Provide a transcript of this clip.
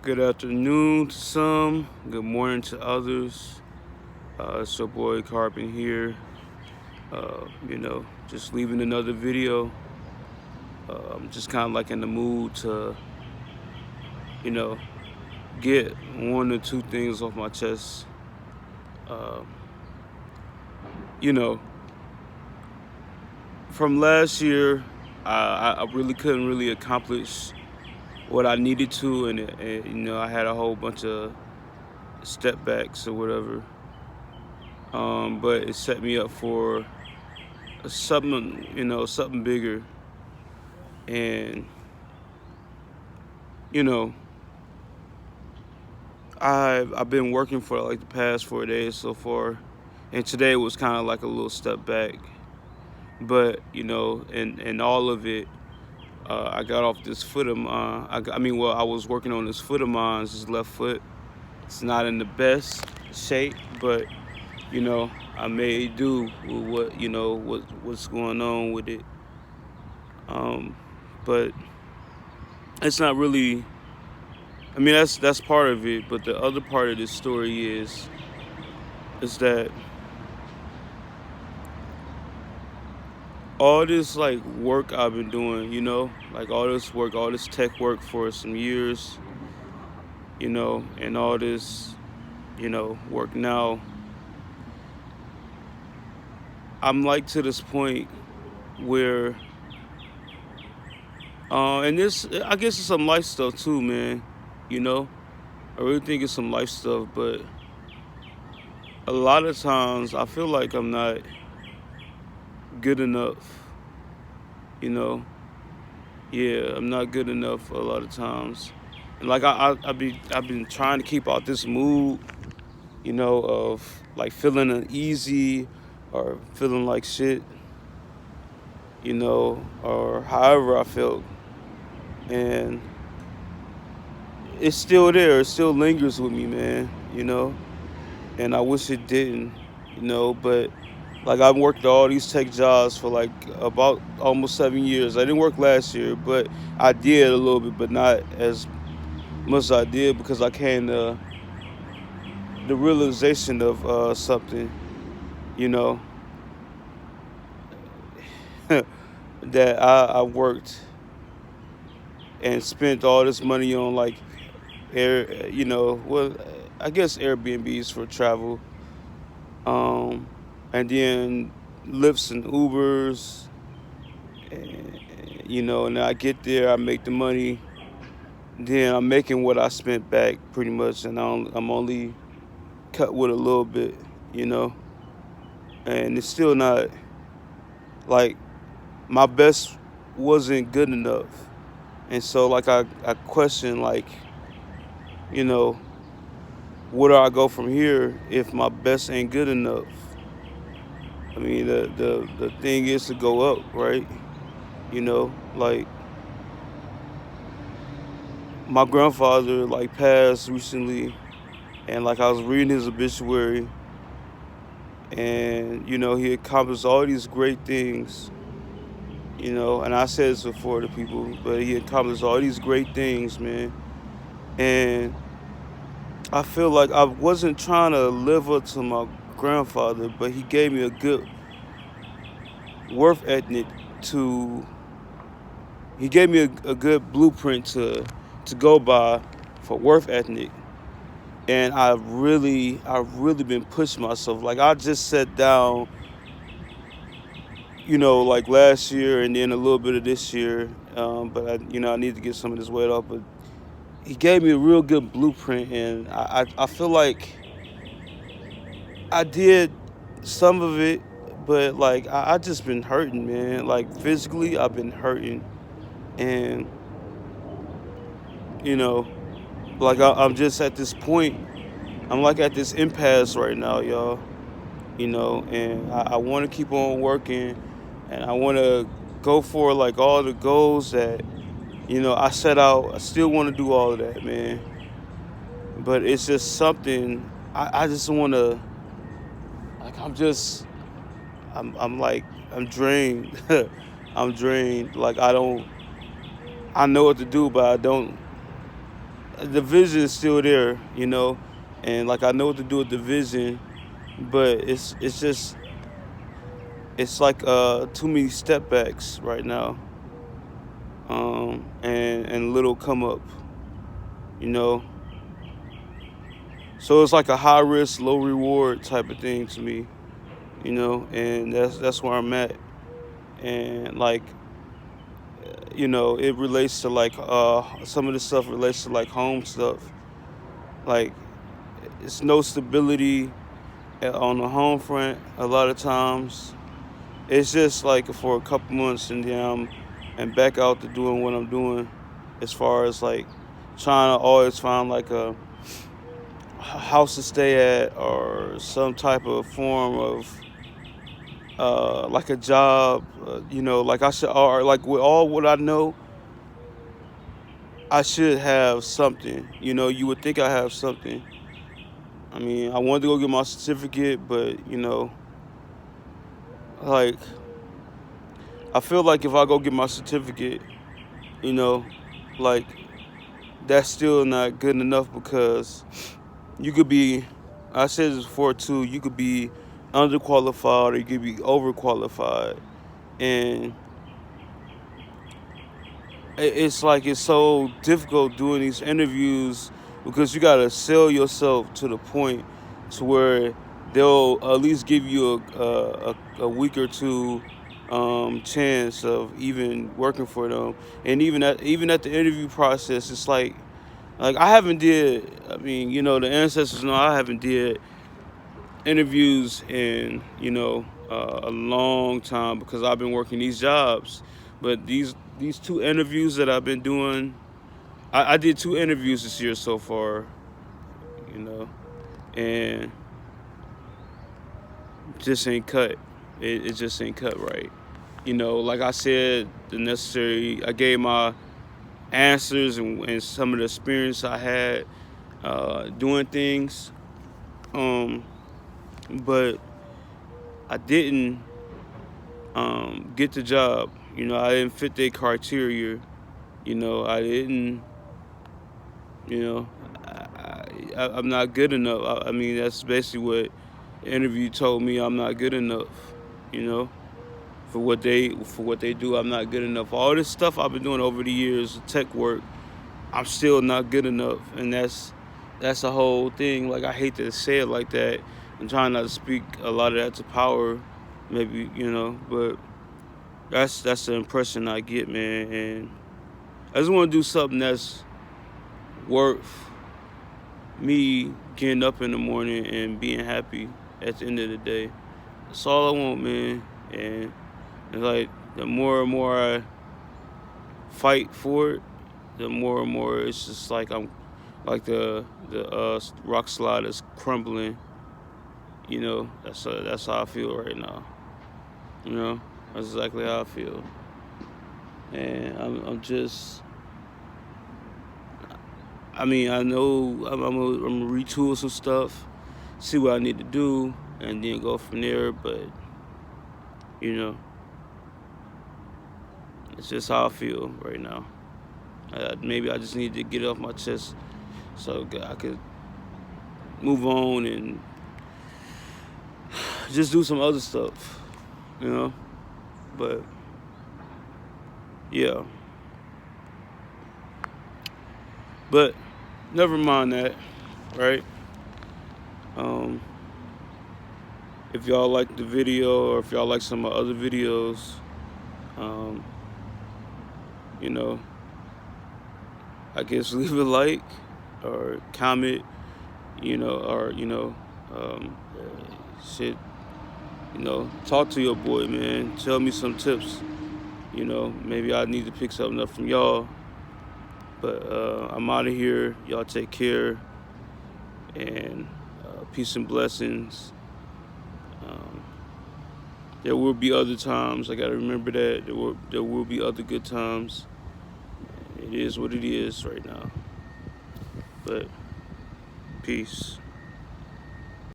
Good afternoon to some, good morning to others. It's your boy Carbon here. Just leaving another video. I'm just kind of like in the mood to, you know, get one or two things off my chest. Uh, you know, from last year, I really couldn't really accomplish what I needed to, and I had a whole bunch of step backs or whatever. But it set me up for something bigger. And you know, I've been working for like the past 4 days so far, and today was kind of like a little step back. But and all of it, I got off this foot of mine. I was working on this foot of mine, this left foot. It's not in the best shape, but I made do with what's going on with it. But it's not really. I mean, that's part of it, but the other part of this story is that all this like work I've been doing, like all this work, all this tech work for some years, and all this, work now. I'm like to this point where, and this, I guess it's some life stuff too, man. I really think it's some life stuff, but a lot of times I feel like I'm not good enough. Yeah, I'm not good enough a lot of times. And like I've been trying to keep out this mood, of like feeling uneasy or feeling like shit, or however I felt. And it's still there. It still lingers with me, man, and I wish it didn't, but like I've worked all these tech jobs for like about almost 7 years. I didn't work last year, but I did a little bit, but not as much as I did because I came to the realization of something, you know, that I worked and spent all this money on like I guess Airbnbs for travel, um, and then Lyfts and Ubers, and, and I get there, I make the money, then I'm making what I spent back pretty much, and I'm only cut with a little bit, you know, and it's still not like my best wasn't good enough, and so like I question like you know where do I go from here if my best ain't good enough? I mean the thing is to go up, right? Like my grandfather like passed recently, and like I was reading his obituary, and he accomplished all these great things, and I said this before to people, but he accomplished all these great things, man. And I feel like I wasn't trying to live up to my grandfather, but he gave me a good worth ethic to. He gave me a good blueprint to go by for worth ethic, and I really been pushing myself. Like I just sat down, like last year and then a little bit of this year, but I need to get some of this weight off. But he gave me a real good blueprint, and I feel like I did some of it, but like I just been hurting, man. Like physically, I've been hurting, and you know, like I'm just at this point. I'm like at this impasse right now, y'all. And I want to keep on working, and I want to go for like all the goals that I set out. I still want to do all of that, man. But it's just something I just want to like. I'm like I'm drained. I'm drained. Like I know what to do, but I don't. the vision is still there, you know, and like I know what to do with the vision, but it's just it's like too many step backs right now, and little come up, you know. So it's like a high risk, low reward type of thing to me, you know, and that's where I'm at. And like, you know, it relates to like some of the stuff relates to like home stuff. Like it's no stability on the home front a lot of times. It's just like for a couple months and then I'm back out to doing what I'm doing, as far as like trying to always find like a house to stay at or some type of form of like a job, you know, like I should, or like with all what I know, I should have something. You know, you would think I have something. I mean, I wanted to go get my certificate, but you know, like I feel like if I go get my certificate, you know, like that's still not good enough because you could be, I said this before too, you could be underqualified or you could be overqualified. And it's like it's so difficult doing these interviews because you got to sell yourself to the point to where they'll at least give you a week or two chance of even working for them. And even at the interview process, it's like I haven't did. I mean, you know, the ancestors know I haven't did interviews in, you know, a long time because I've been working these jobs. But these two interviews that I've been doing, I did two interviews this year so far, you know, and just ain't cut. It just ain't cut right. You know, like I said, I gave my answers and some of the experience I had doing things, um, but I didn't get the job. You know, I didn't fit their criteria. You know, I didn't. You know, I'm not good enough. I mean, that's basically what the interview told me. I'm not good enough. You know, for what they do, I'm not good enough. All this stuff I've been doing over the years, tech work, I'm still not good enough, and that's the whole thing. Like I hate to say it like that. I'm trying not to speak a lot of that to power, maybe, you know, but that's the impression I get, man. And I just want to do something that's worth me getting up in the morning and being happy at the end of the day. That's all I want, man. And it's like the more and more I fight for it, the more and more it's just like I'm like the rock slide is crumbling. You know, that's how I feel right now. You know, that's exactly how I feel. And I'm just, I mean, I know I'm gonna retool some stuff, see what I need to do, and then go from there. But you know, it's just how I feel right now. Maybe I just need to get it off my chest so I could move on and just do some other stuff, you know. But yeah, but never mind that, right? Um, if y'all like the video or if y'all like some other videos, um, you know, I guess leave a like or comment, you know, or shit, you know, talk to your boy, man. Tell me some tips. You know, maybe I need to pick something up from y'all. But I'm out of here. Y'all take care. And peace and blessings. Um, there will be other times. I got to remember that. There will be other good times. It is what it is right now. But peace.